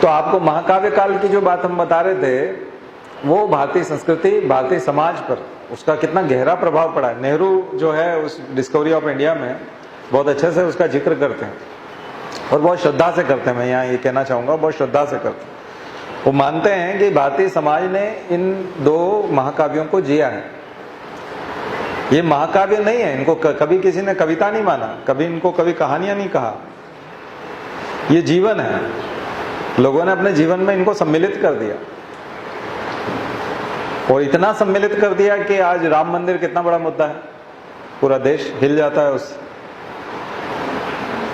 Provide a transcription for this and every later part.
तो आपको महाकाव्य काल की जो बात हम बता रहे थे, वो भारतीय संस्कृति, भारतीय समाज पर उसका कितना गहरा प्रभाव पड़ा है। नेहरू जो है उस डिस्कवरी ऑफ इंडिया में बहुत अच्छे से उसका जिक्र करते हैं और बहुत श्रद्धा से करते हैं। मैं यहाँ ये कहना चाहूंगा, बहुत श्रद्धा से करते हैं। वो मानते हैं कि भारतीय समाज ने इन दो महाकाव्यों को जिया है। ये महाकाव्य नहीं है, इनको कभी किसी ने कविता नहीं माना, कभी इनको कभी कहानियां नहीं कहा, ये जीवन है। लोगों ने अपने जीवन में इनको सम्मिलित कर दिया और इतना सम्मिलित कर दिया कि आज राम मंदिर कितना बड़ा मुद्दा है, पूरा देश हिल जाता है उससे।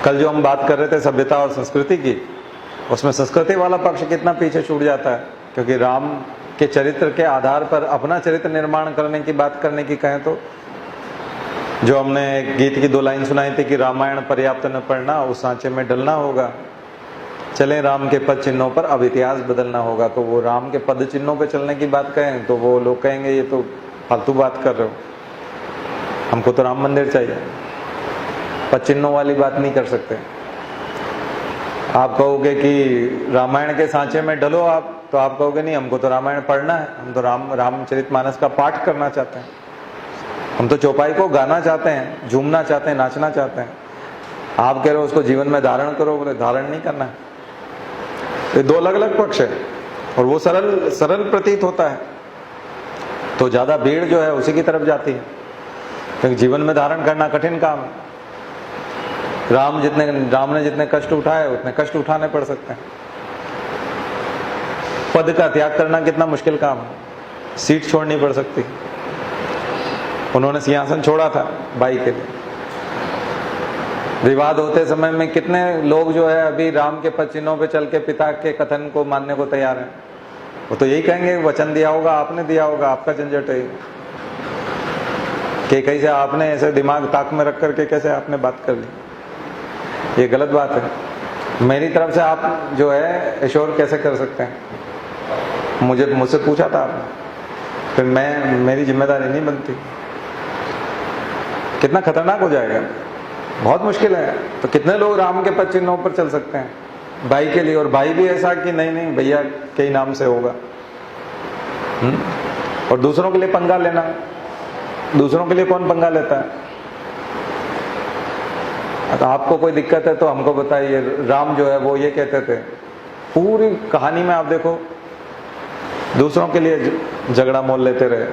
कल जो हम बात कर रहे थे सभ्यता और संस्कृति की, उसमें संस्कृति वाला पक्ष कितना पीछे छूट जाता है, क्योंकि राम के चरित्र के आधार पर अपना चरित्र निर्माण करने की बात करने की कहें तो जो हमने एक गीत की 2 लाइन सुनाई थी कि रामायण पर्याप्त न पढ़ना, उस सांचे में डलना होगा, चले राम के पद चिन्हों पर अब इतिहास बदलना होगा। तो वो राम के पद चिन्हों पर चलने की बात कहें तो वो लोग कहेंगे ये तो फालतू बात कर रहे हो, हमको तो राम मंदिर चाहिए, पद चिन्हों वाली बात नहीं कर सकते। आप कहोगे कि रामायण के सांचे में डलो आप, तो आप कहोगे नहीं, हमको तो रामायण पढ़ना है, हम तो रामचरितमानस का पाठ करना चाहते हैं, हम तो चौपाई को गाना चाहते हैं, झूमना चाहते हैं, नाचना चाहते हैं। आप कह रहे हो उसको जीवन में धारण करो, बोले धारण नहीं करना है। ये दो अलग अलग पक्ष है और वो सरल प्रतीत होता है, तो ज्यादा भीड़ जो है उसी की तरफ जाती है, क्योंकि जीवन में धारण करना कठिन काम है। राम ने जितने कष्ट उठाए उतने कष्ट उठाने पड़ सकते हैं। पद का त्याग करना कितना मुश्किल काम है, सीट छोड़नी पड़ सकती। उन्होंने सिंहासन छोड़ा था भाई के लिए। विवाद होते समय में कितने लोग जो है अभी राम के पद चिन्हों पे चल के पिता के कथन को मानने को तैयार हैं। वो तो यही कहेंगे वचन दिया होगा, आपने दिया होगा, आपका झंझट है कि कैसे आपने ऐसे दिमाग ताक में रख करके कैसे आपने बात कर ली, ये गलत बात है। मेरी तरफ से आप जो है एश्योर कैसे कर सकते हैं, मुझसे पूछा था आपने, फिर मेरी जिम्मेदारी नहीं बनती। कितना खतरनाक हो जाएगा, बहुत मुश्किल है। तो कितने लोग राम के पद चिन्हों पर चल सकते हैं भाई के लिए, और भाई भी ऐसा कि नहीं भैया के ही नाम से होगा। और दूसरों के लिए पंगा लेना, दूसरों के लिए कौन पंगा लेता है? तो आपको कोई दिक्कत है तो हमको बताइए। राम जो है वो ये कहते थे, पूरी कहानी में आप देखो दूसरों के लिए झगड़ा मोल लेते रहे।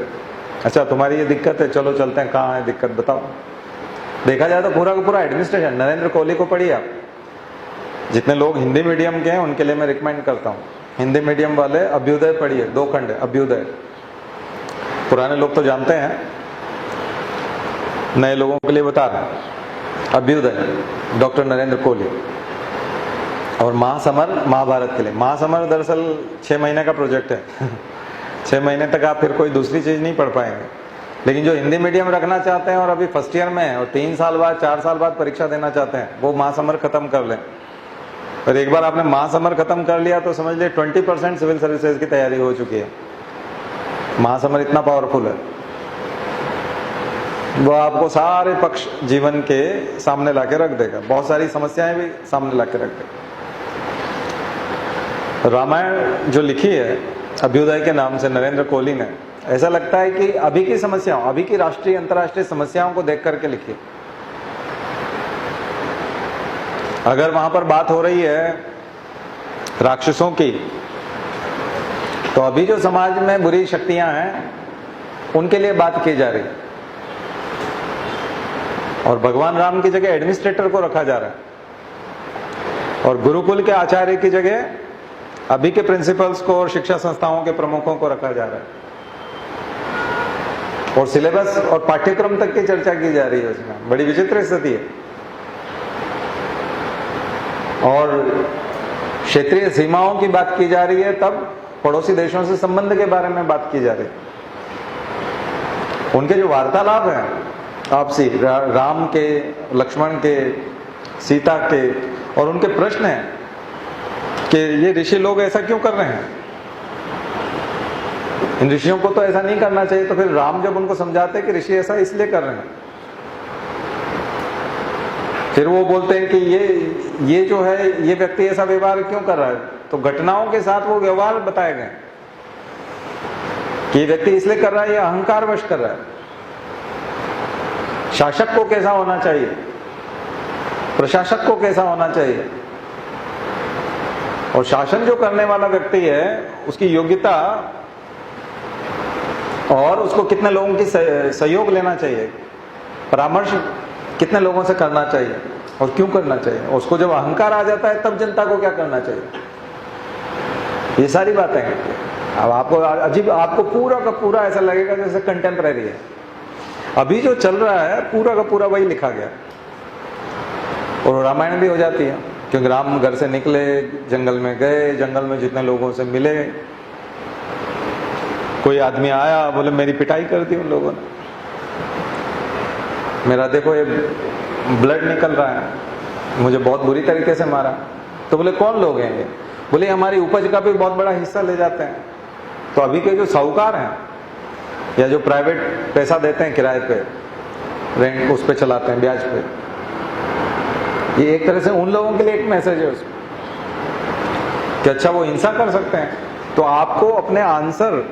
अच्छा तुम्हारी ये दिक्कत है, चलो चलते हैं, कहाँ है दिक्कत बताओ। देखा जाए तो पूरा का पूरा एडमिनिस्ट्रेशन, नरेंद्र कोहली को पढ़िए आप। जितने लोग हिंदी मीडियम के हैं उनके लिए मैं रिकमेंड करता हूँ, हिंदी मीडियम वाले अभ्युदय पढ़िए, 2 खंड है अभ्युदय। पुराने लोग तो जानते हैं, नए लोगों के लिए बता रहे हैं। अभ्युदय डॉक्टर नरेंद्र कोहली। और महासमर महाभारत के लिए। महासमर दरअसल 6 महीने का प्रोजेक्ट है 6 महीने तक आप फिर कोई दूसरी चीज नहीं पढ़ पाएंगे। लेकिन जो हिंदी मीडियम रखना चाहते हैं और अभी फर्स्ट ईयर में है और 3 साल बाद 4 साल बाद परीक्षा देना चाहते हैं, वो महासमर खत्म कर लें। और एक बार आपने महासमर खत्म कर लिया तो समझ लिया 20% सिविल सर्विसेज की तैयारी हो चुकी है। महासमर इतना पावरफुल है, वो आपको सारे पक्ष जीवन के सामने लाके रख देगा, बहुत सारी समस्याएं भी सामने लाके रख देगा। रामायण जो लिखी है अभ्युदय के नाम से नरेंद्र कोहली ने, ऐसा लगता है कि अभी की समस्याओं, अभी की राष्ट्रीय अंतर्राष्ट्रीय समस्याओं को देख करके लिखी। अगर वहां पर बात हो रही है राक्षसों की, तो अभी जो समाज में बुरी शक्तियां हैं उनके लिए बात की जा रही है, और भगवान राम की जगह एडमिनिस्ट्रेटर को रखा जा रहा है, और गुरुकुल के आचार्य की जगह अभी के प्रिंसिपल्स को और शिक्षा संस्थाओं के प्रमुखों को रखा जा रहा है, और सिलेबस और पाठ्यक्रम तक की चर्चा की जा रही है उसमें। बड़ी विचित्र स्थिति है। और क्षेत्रीय सीमाओं की बात की जा रही है, तब पड़ोसी देशों से संबंध के बारे में बात की जा रही है। उनके जो वार्तालाप हैं आपसी, राम के, लक्ष्मण के, सीता के, और उनके प्रश्न हैं कि ये ऋषि लोग ऐसा क्यों कर रहे हैं, इन ऋषियों को तो ऐसा नहीं करना चाहिए। तो फिर राम जब उनको समझाते हैं कि ऋषि ऐसा इसलिए कर रहे हैं, फिर वो बोलते हैं कि ये जो है ये व्यक्ति ऐसा व्यवहार क्यों कर रहा है, तो घटनाओं के साथ वो व्यवहार बताए गए कि ये व्यक्ति इसलिए कर रहा है, ये अहंकारवश कर रहा है। शासक को कैसा होना चाहिए, प्रशासक को कैसा होना चाहिए, और शासन जो करने वाला व्यक्ति है उसकी योग्यता और उसको कितने लोगों की सहयोग लेना चाहिए, परामर्श कितने लोगों से करना चाहिए और क्यों करना चाहिए, उसको जब अहंकार आ जाता है तब जनता को क्या करना चाहिए, ये सारी बातें हैं। अब आपको अजीब, आपको पूरा का पूरा ऐसा लगेगा जैसे कंटेम्परेरी है। अभी जो चल रहा है पूरा का पूरा वही लिखा गया, और रामायण भी हो जाती है, क्योंकि राम घर से निकले, जंगल में गए, जंगल में जितने लोगों से मिले, कोई आदमी आया बोले मेरी पिटाई कर दी उन लोगों ने, मेरा देखो ये ब्लड निकल रहा है, मुझे बहुत बुरी तरीके से मारा। तो बोले कौन लोग हैं ये? बोले हमारी उपज का भी बहुत बड़ा हिस्सा ले जाते हैं। तो अभी के जो साहूकार हैं या जो प्राइवेट पैसा देते हैं किराए पे, रेंट उस पे चलाते हैं ब्याज पे, ये एक तरह से उन लोगों के लिए एक मैसेज है उसमें कि अच्छा वो हिंसा कर सकते हैं। तो आपको अपने आंसर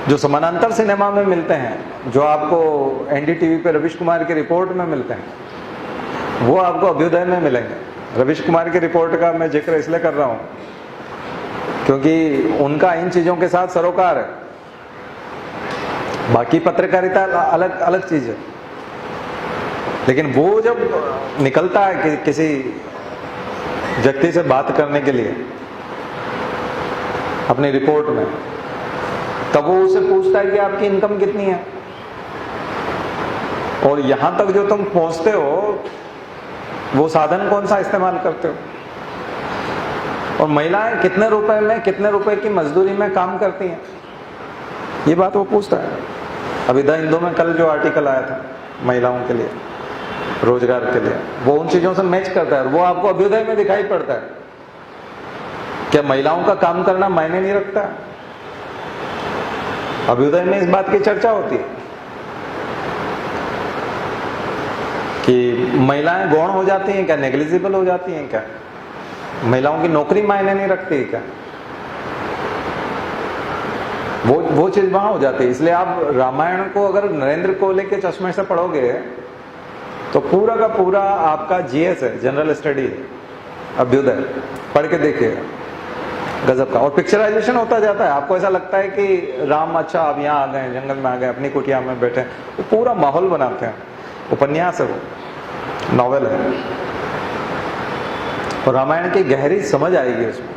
जो समानांतर सिनेमा में मिलते हैं, जो आपको एनडीटीवी पे रविश कुमार की रिपोर्ट में मिलते हैं, वो आपको अभ्युदय में मिलेंगे। रविश कुमार की रिपोर्ट का मैं जिक्र इसलिए कर रहा हूं क्योंकि उनका इन चीजों के साथ सरोकार है। बाकी पत्रकारिता अलग अलग चीज है, लेकिन वो जब निकलता है कि किसी व्यक्ति से बात करने के लिए अपनी रिपोर्ट में, तब वो उससे पूछता है कि आपकी इनकम कितनी है, और यहां तक जो तुम पहुंचते हो वो साधन कौन सा इस्तेमाल करते हो, और महिलाएं कितने रुपए में, कितने रुपए की मजदूरी में काम करती हैं, ये बात वो पूछता है। अभी द हिंदू में कल जो आर्टिकल आया था महिलाओं के लिए, रोजगार के लिए, वो उन चीजों से मैच करता है, वो आपको अभ्युदय में दिखाई पड़ता है। क्या महिलाओं का काम करना मायने नहीं रखता? अभ्युदय में इस बात की चर्चा होती है कि महिलाएं गौण हो जाती हैं क्या, नेग्लिजिबल हो जाती हैं क्या, महिलाओं की नौकरी मायने नहीं रखती क्या, वो चीज वहां हो जाती है। इसलिए आप रामायण को अगर नरेंद्र कोहली के चश्मे से पढ़ोगे तो पूरा का पूरा आपका जीएस है, जनरल स्टडी है, अभ्युदय पढ़ के देखिएगा, गजब का। और पिक्चराइजेशन होता जाता है, आपको ऐसा लगता है कि राम अच्छा अब यहाँ आ गए, जंगल में आ गए, अपनी कुटिया में बैठे, वो पूरा माहौल बनाते हैं। उपन्यास है, वो नॉवेल है, और रामायण की गहरी समझ आएगी उसमें।